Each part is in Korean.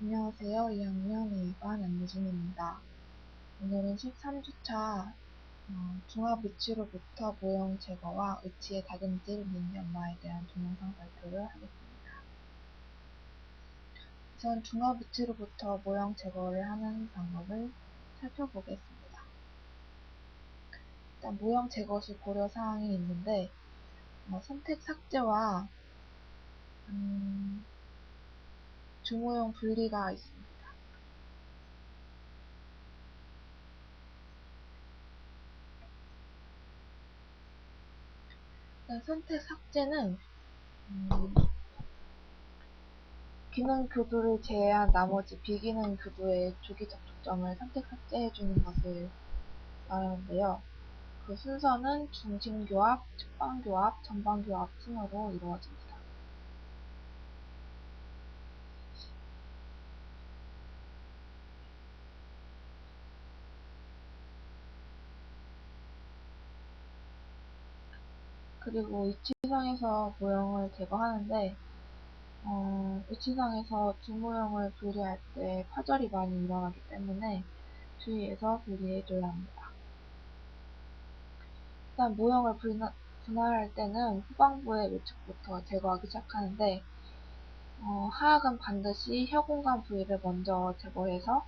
안녕하세요. 2학년 A반 안유진입니다. 오늘은 13주차 중합 위치로부터 모형 제거와 위치의 다듬질 및 연마에 대한 동영상 발표를 하겠습니다. 우선 중합 위치로부터 모형 제거를 하는 방법을 살펴보겠습니다. 일단 모형 제거 시 고려사항이 있는데 선택 삭제와 주모형 분리가 있습니다. 일단 선택 삭제는 기능 교두를 제외한 나머지 비기능 교두의 주기적 특정을 선택 삭제해주는 것을 말하는데요. 그 순서는 중심교합, 측방교합, 전방교합 순으로 이루어집니다. 그리고 위치상에서 모형을 제거하는데 위치상에서 두 모형을 분리할 때 파절이 많이 일어나기 때문에 주의해서 분리해줘야 합니다. 일단 모형을 분할할 때는 후방부의 외측부터 제거하기 시작하는데 하악은 반드시 혀공간 부위를 먼저 제거해서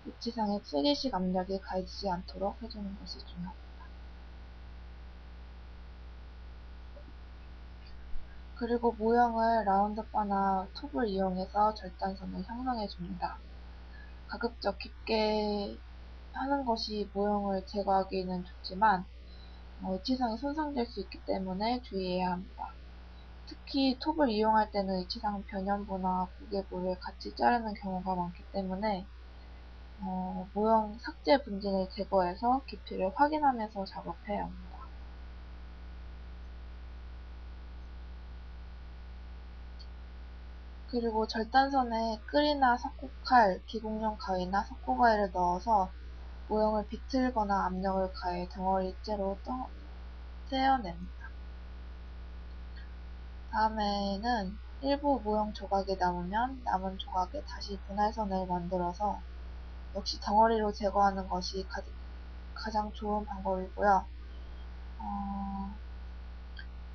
위치상에 쓰리식 압력이 가해지지 않도록 해주는 것이 중요합니다. 그리고 모형을 라운드바나 톱을 이용해서 절단선을 형성해줍니다. 가급적 깊게 하는 것이 모형을 제거하기는 좋지만 위치상이 손상될 수 있기 때문에 주의해야 합니다. 특히 톱을 이용할 때는 위치상 변연부나 고개부를 같이 자르는 경우가 많기 때문에 모형 삭제 분진을 제거해서 깊이를 확인하면서 작업해야 합니다. 그리고 절단선에 끌이나 석고칼, 기공용 가위나 석고가위를 넣어서 모형을 비틀거나 압력을 가해 덩어리째로 떼어냅니다. 다음에는 일부 모형 조각이 남으면 남은 조각에 다시 분할선을 만들어서 역시 덩어리로 제거하는 것이 가장 좋은 방법이고요.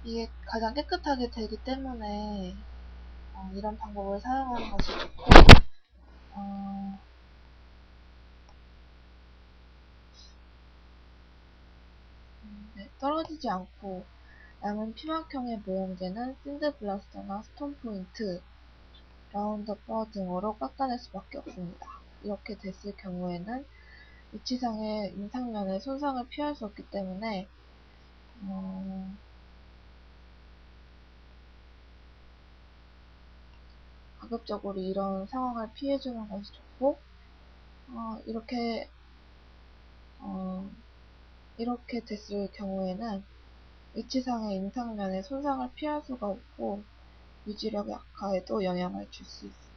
이게 가장 깨끗하게 되기 때문에 이런 방법을 사용하는 것이 좋고 떨어지지 않고 남은 피막형의 모형제는 샌드블라스터나 스톤포인트, 라운드버 등으로 깎아낼 수밖에 없습니다. 이렇게 됐을 경우에는 위치상의 인상면의 손상을 피할 수 없기 때문에 가급적으로 이런 상황을 피해주는 것이 좋고 이렇게 됐을 경우에는 위치상의 인상면의 손상을 피할 수가 없고 유지력 약화에도 영향을 줄 수 있습니다.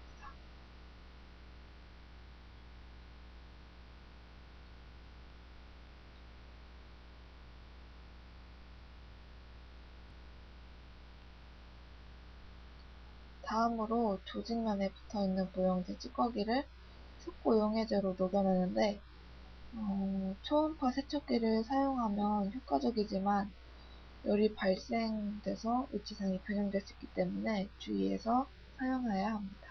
다음으로 조직면에 붙어있는 모형제 찌꺼기를 석고 용해제로 녹여내는데 초음파 세척기를 사용하면 효과적이지만 열이 발생돼서 위치상이 변형될 수 있기 때문에 주의해서 사용해야 합니다.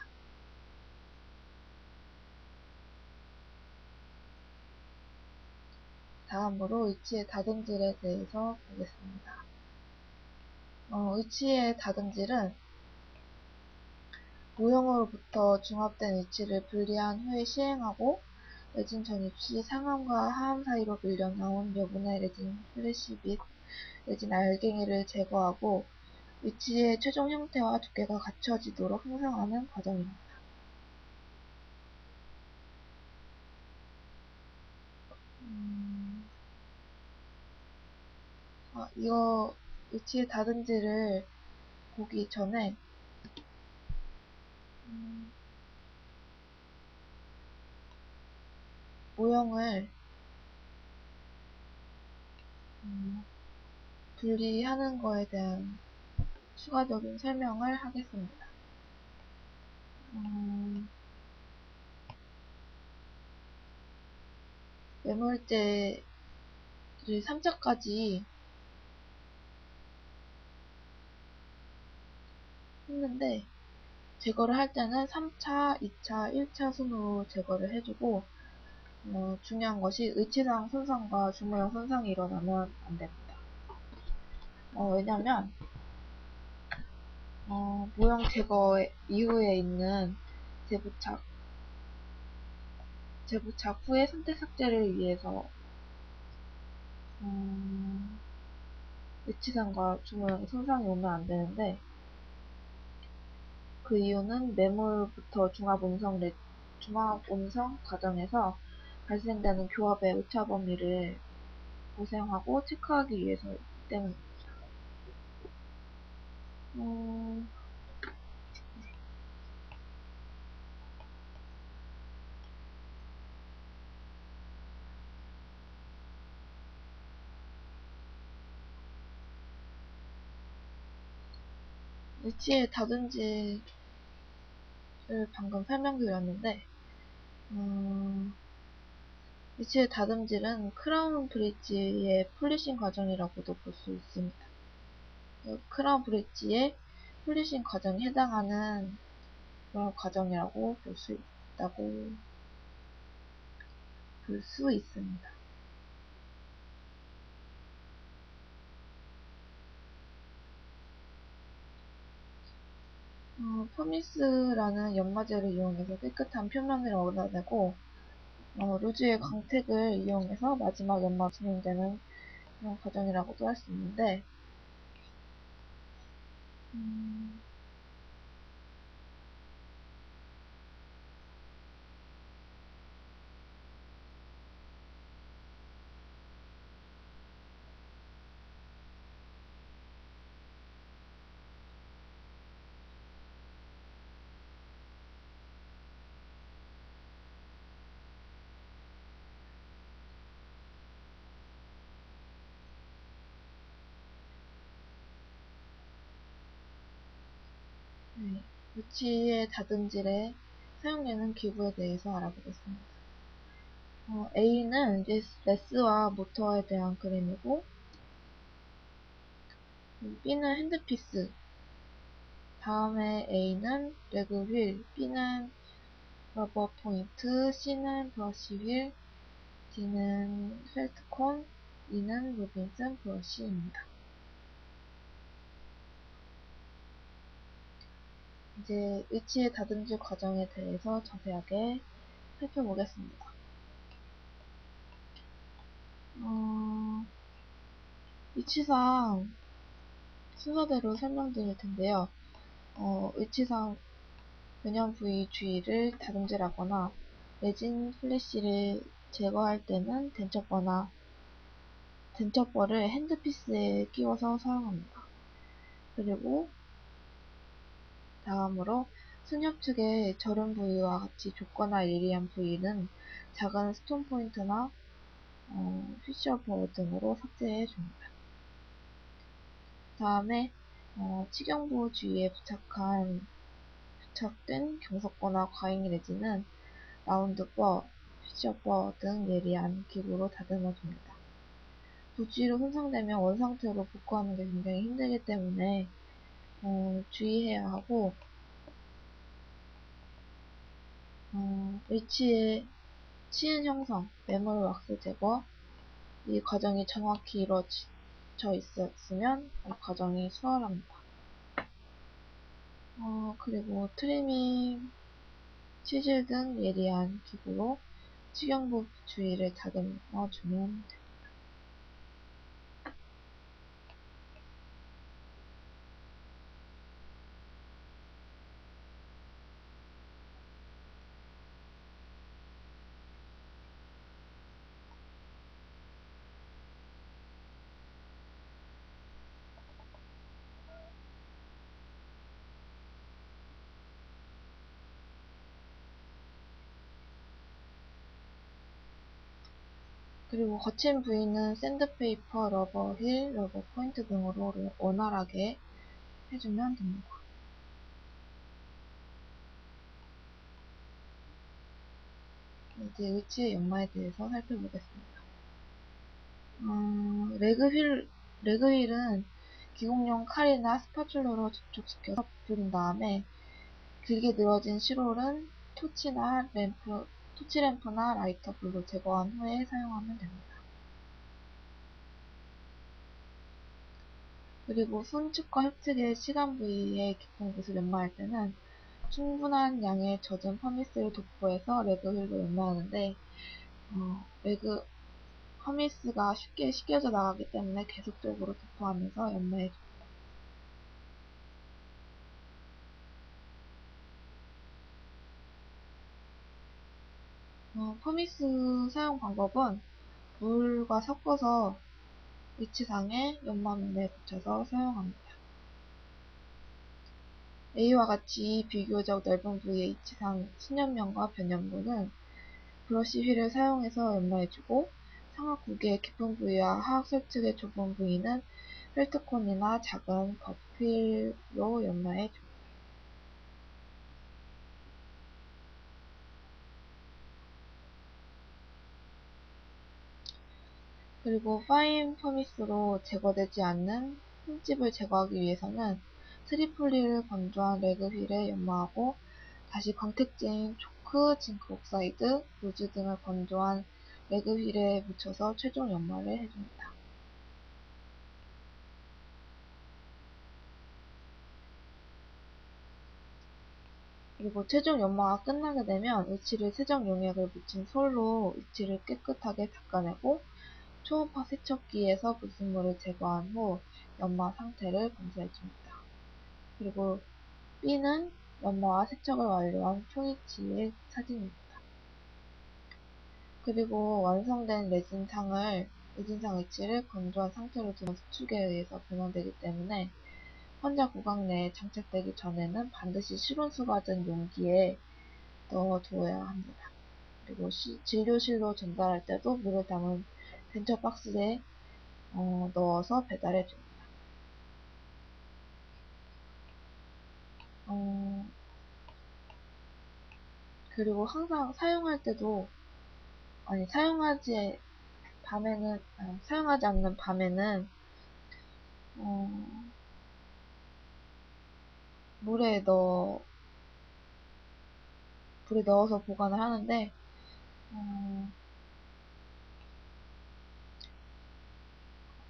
다음으로 위치의 다듬질에 대해서 보겠습니다. 위치의 다듬질은 모형으로부터 중합된 위치를 분리한 후에 시행하고 레진 전입 시 상암과 하암 사이로 밀려나온 여분의 레진 플래시 및 레진 알갱이를 제거하고 위치의 최종 형태와 두께가 갖춰지도록 형성하는 과정입니다. 이거 위치의 다듬질을 보기 전에 모형을 분리하는 거에 대한 추가적인 설명을 하겠습니다. 매몰대를 3차까지 했는데, 제거를 할 때는 3차, 2차, 1차 순으로 제거를 해주고, 중요한 것이 의치상 손상과 주모형 손상이 일어나면 안 됩니다. 왜냐면 모형 제거 이후에 있는 재부착 후에 선택 삭제를 위해서 의치상과 주모형 손상이 오면 안 되는데, 그 이유는 매몰부터 중합음성 과정에서 발생되는 교합의 오차 범위를 고생하고 체크하기 위해서이기 때문입니다. 위치의 다듬질을 방금 설명드렸는데, 위치의 다듬질은 크라운 브릿지의 폴리싱 과정이라고도 볼 수 있습니다. 크라운 브릿지의 폴리싱 과정에 해당하는 그런 과정이라고 볼 수 있습니다. 포미스라는 연마제를 이용해서 깨끗한 표면을 얻어내고, 루즈의 광택을 이용해서 마지막 연마 진행되는 그런 과정이라고도 할 수 있는데, 위치의 다듬질에 사용되는 기구에 대해서 알아보겠습니다. A는 이제 레스와 모터에 대한 그림이고, B는 핸드피스, 다음에 A는 레그 휠, B는 러버 포인트, C는 브러쉬 휠, D는 펠트콘, E는 로빈슨 브러쉬입니다. 이제 위치의 다듬질 과정에 대해서 자세하게 살펴보겠습니다. 위치상 순서대로 설명드릴 텐데요. 위치상 변형 부위 주위를 다듬질하거나 레진 플래시를 제거할 때는 덴처퍼를 핸드피스에 끼워서 사용합니다. 그리고 다음으로 승엽 측의 저른 부위와 같이 좁거나 예리한 부위는 작은 스톤 포인트나 피셔버 등으로 삭제해 줍니다. 다음에 치경부 주위에 부착된 경석거나 과잉 레진은 라운드버, 피셔버 등 예리한 기구로 다듬어 줍니다. 부주의로 손상되면 원상태로 복구하는 게 굉장히 힘들기 때문에 주의해야 하고, 위치의 치은 형성, 매몰 왁스 제거, 이 과정이 정확히 이루어져 있었으면 이 과정이 수월합니다. 그리고 트리밍, 치질 등 예리한 기구로 치경부 주위를 다듬어 주면 됩니다. 그리고 거친 부위는 샌드페이퍼, 러버 힐, 러버 포인트 등으로 원활하게 해주면 됩니다. 이제 위치의 연마에 대해서 살펴보겠습니다. 레그휠은 기공용 칼이나 스파츌러로 접촉시켜서 부풀린 다음에 길게 늘어진 실홀은 토치 램프나 라이터 불로 제거한 후에 사용하면 됩니다. 그리고 순측과 협측의 시간 부위에 깊은 곳을 연마할 때는 충분한 양의 젖은 퍼미스를 도포해서 레그휠로 연마하는데 퍼미스가 쉽게 씻겨져 나가기 때문에 계속적으로 도포하면서 연마해줍니다. 퍼미스 사용 방법은 물과 섞어서 위치상에 연마면에 붙여서 사용합니다. A와 같이 비교적 넓은 부위의 위치상 신연면과 변연부는 브러쉬 휠을 사용해서 연마해주고 상하국의 깊은 부위와 하악설측의 좁은 부위는 펠트콘이나 작은 버휠로 연마해줍니다. 그리고 파인 퍼미스로 제거되지 않는 흠집을 제거하기 위해서는 트리플리를 건조한 레그휠에 연마하고 다시 광택제인 초크, 징크 옥사이드, 루즈 등을 건조한 레그휠에 묻혀서 최종 연마를 해줍니다. 그리고 최종 연마가 끝나게 되면 위치를 세정 용액을 묻힌 솔로 위치를 깨끗하게 닦아내고 초음파 세척기에서 불순물을 제거한 후 연마 상태를 검사해줍니다. 그리고 B는 연마와 세척을 완료한 총이치의 사진입니다. 그리고 완성된 레진상 위치를 건조한 상태로 두는 수축에 의해서 변형되기 때문에 환자 구강 내에 장착되기 전에는 반드시 실온수가 든 용기에 넣어두어야 합니다. 그리고 진료실로 전달할 때도 물을 담은 벤처 박스에 넣어서 배달해 줍니다. 그리고 항상 사용하지 않는 밤에는 물에 넣어서 보관을 하는데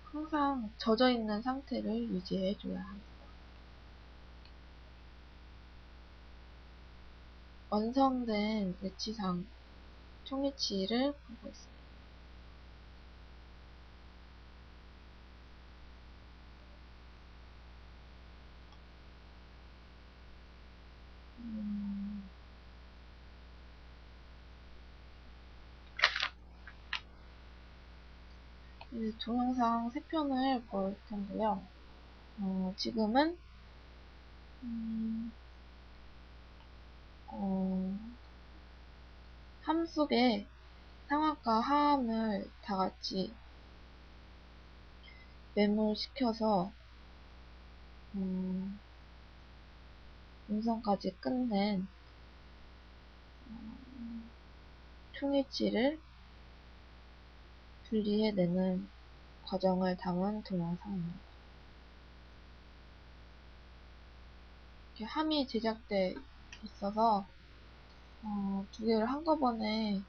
항상 젖어 있는 상태를 유지해 줘야 합니다. 완성된 위치상 총위치를 보고 있습니다. 동영상 3편을 볼 텐데요. 지금은 함수의 상하과 하함을 다 같이 매몰시켜서 음성까지 끝낸 총위치를 분리해내는 과정을 담은 동영상입니다. 이렇게 함이 제작돼 있어서 두 개를 한꺼번에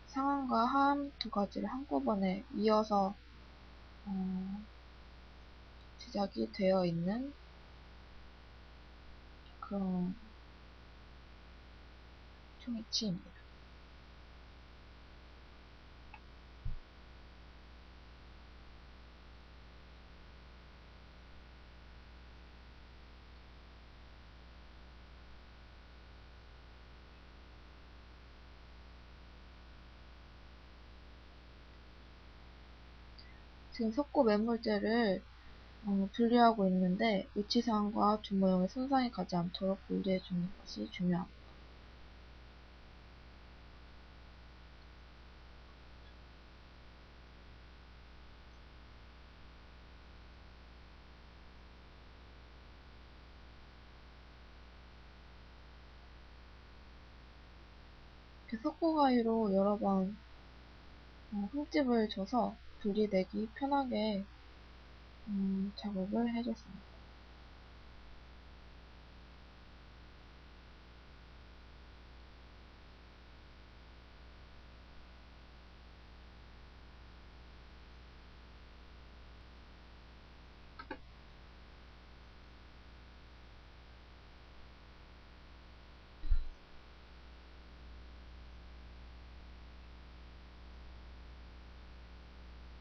상함과 하함 두 가지를 한꺼번에 이어서 제작이 되어 있는 그런 총위치입니다. 지금 석고 매몰제를 분리하고 있는데 위치상과 주모형에 손상이 가지 않도록 분리해 주는 것이 중요합니다. 이렇게 석고 가위로 여러 번 흠집을 줘서 분리되기 편하게 작업을 해줬습니다.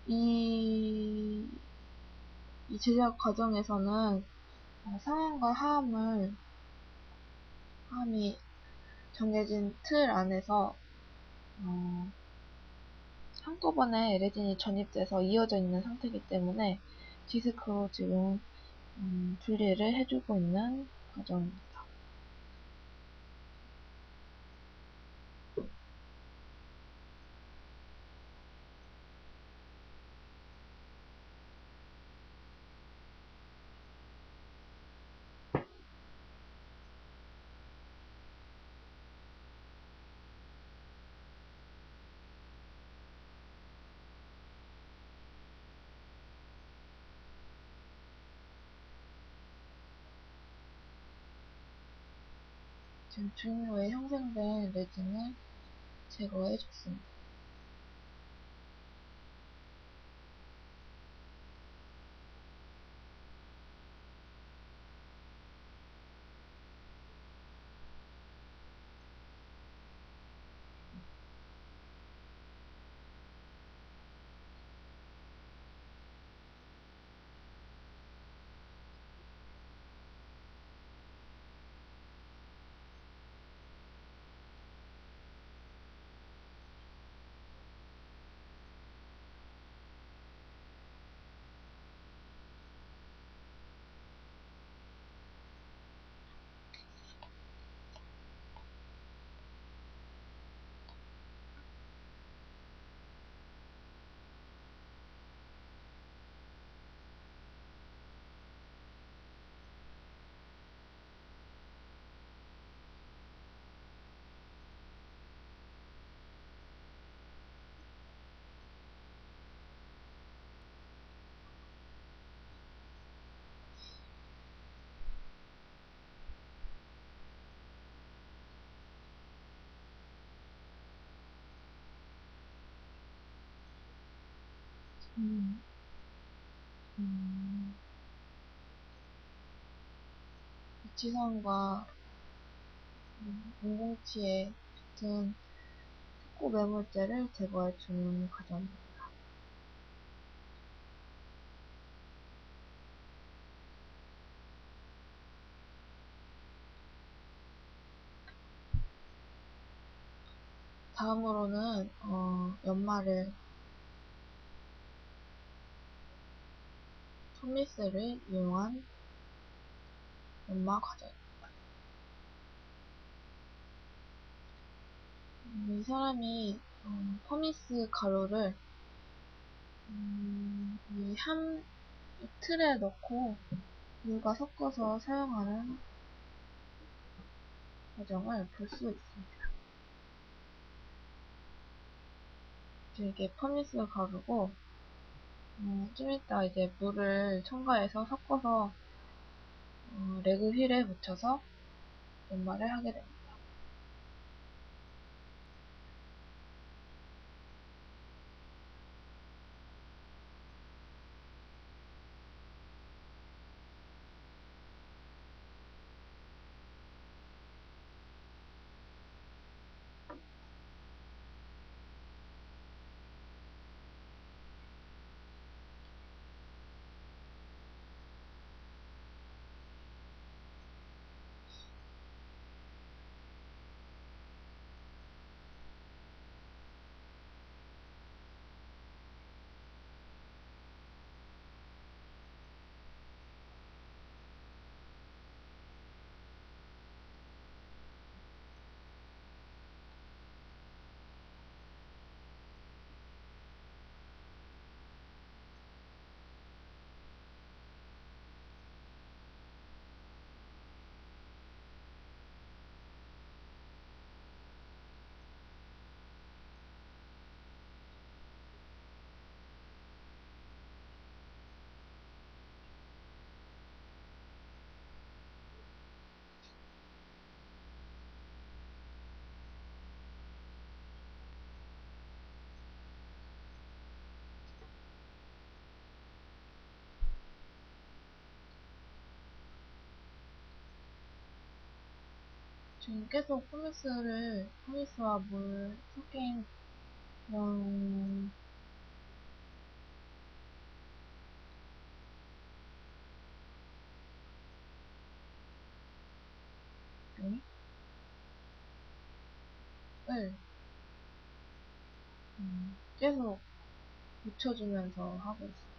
이 제작 과정에서는 상함과 하함이 정해진 틀 안에서 한꺼번에 레진이 전입돼서 이어져 있는 상태이기 때문에 디스크로 지금 분리를 해주고 있는 과정입니다. 지금 중후에 형성된 레진을 제거해 줬습니다. 지선과 인공치에 붙은 석고 매물재를 제거해주는 과정입니다. 다음으로는 연마를 톱미스를 이용한 연마 과정입니다. 이 사람이 퍼미스 가루를 이 틀에 넣고 물과 섞어서 사용하는 과정을 볼 수 있습니다. 이게 퍼미스 가루고 좀 이따 이제 물을 첨가해서 섞어서 레그 휠에 묻혀서 연마를 하게 됩니다. 지금 계속 후미스와 물 섞인 그런, 을, 계속 묻혀주면서 하고 있어요.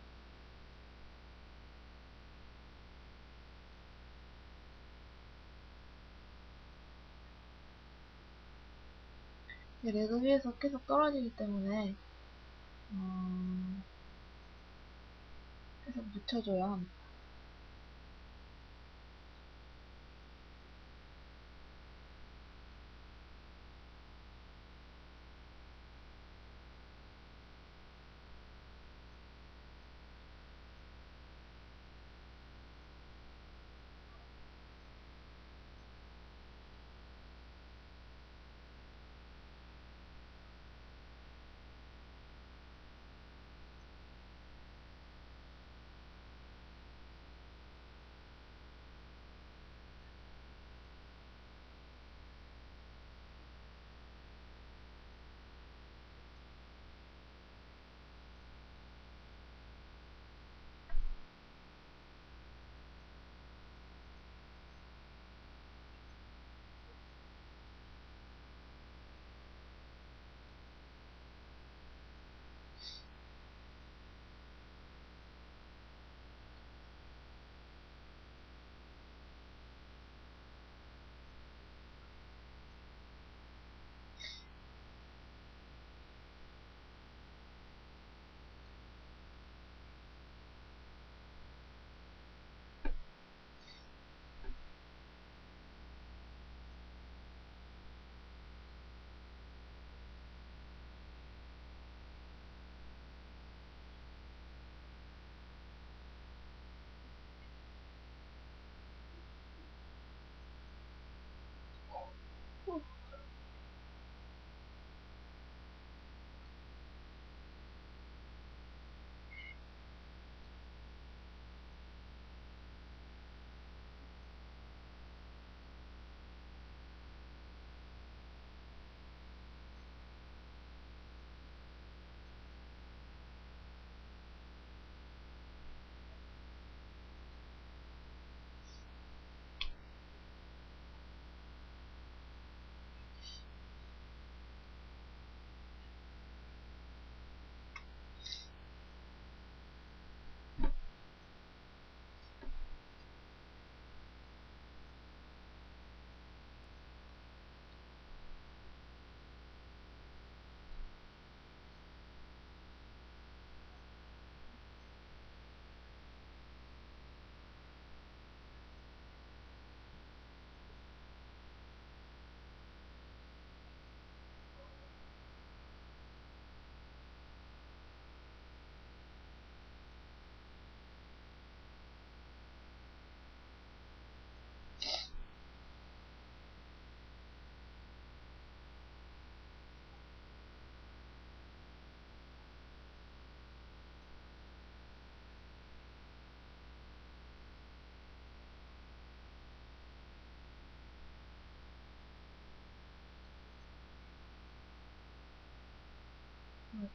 레그 위에서 계속 떨어지기 때문에, 계속 묻혀줘야 합니다.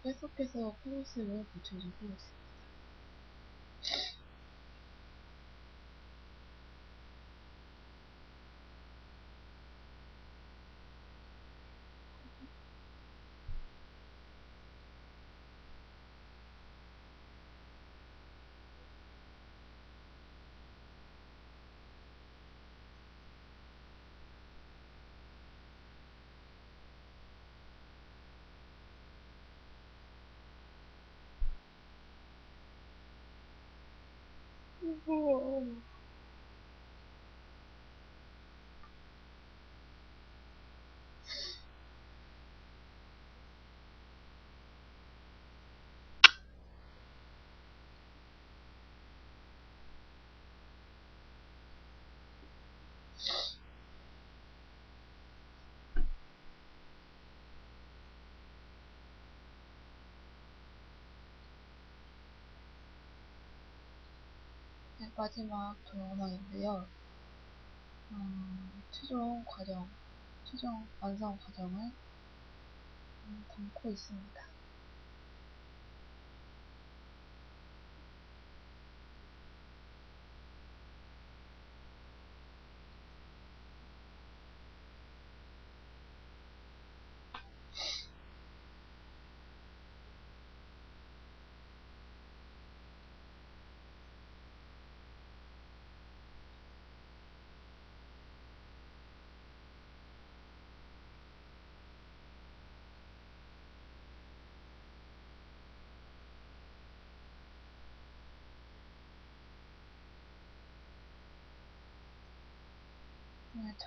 계속해서 후미스를 묻혀주고 있어요. 네, 마지막 동영상인데요. 최종 과정 최종 완성 과정을 담고 있습니다.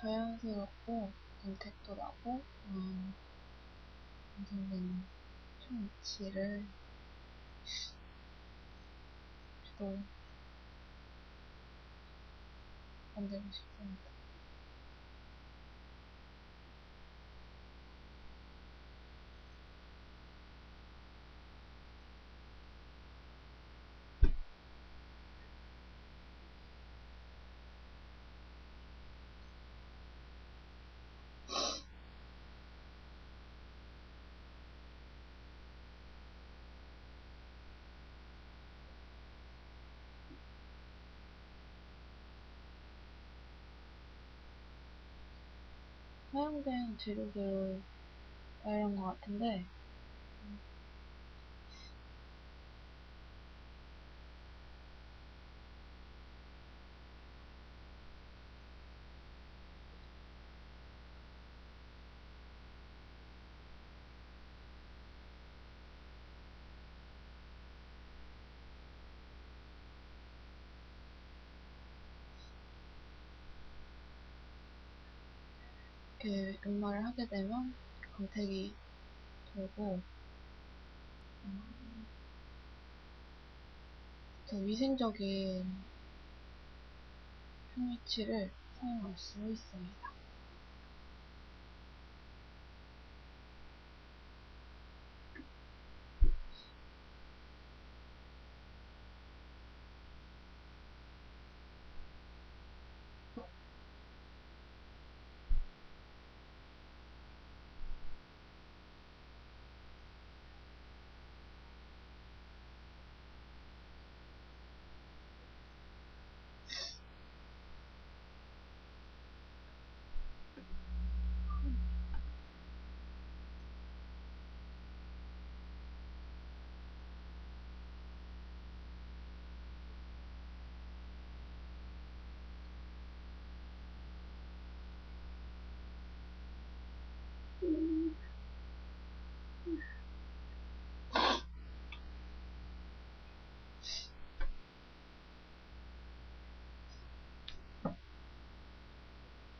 자연스럽고 윤택도 나고 완성된 총 위치를 또 만들고 싶습니다. 사용된 재료들 이런 것 같은데 이렇게 연말을 하게 되면 광택이 돌고 더 위생적인 총 위치를 사용할 수 있습니다.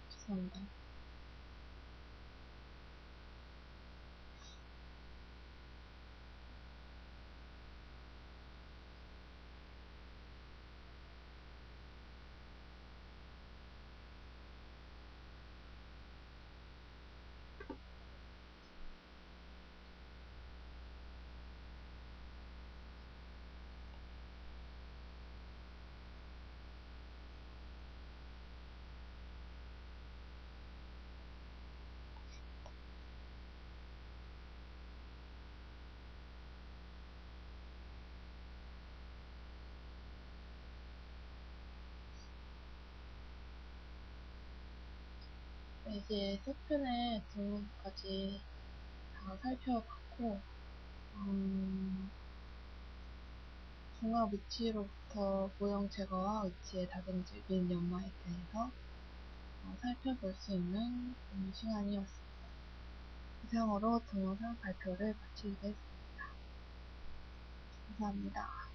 죄송합니다. 이제 세 편의 등급까지 다 살펴봤고 중화 위치로부터 모형 제거와 위치의 다듬질 및 연마에 대해서 살펴볼 수 있는 시간이었습니다. 이상으로 동영상 발표를 마치겠습니다. 감사합니다.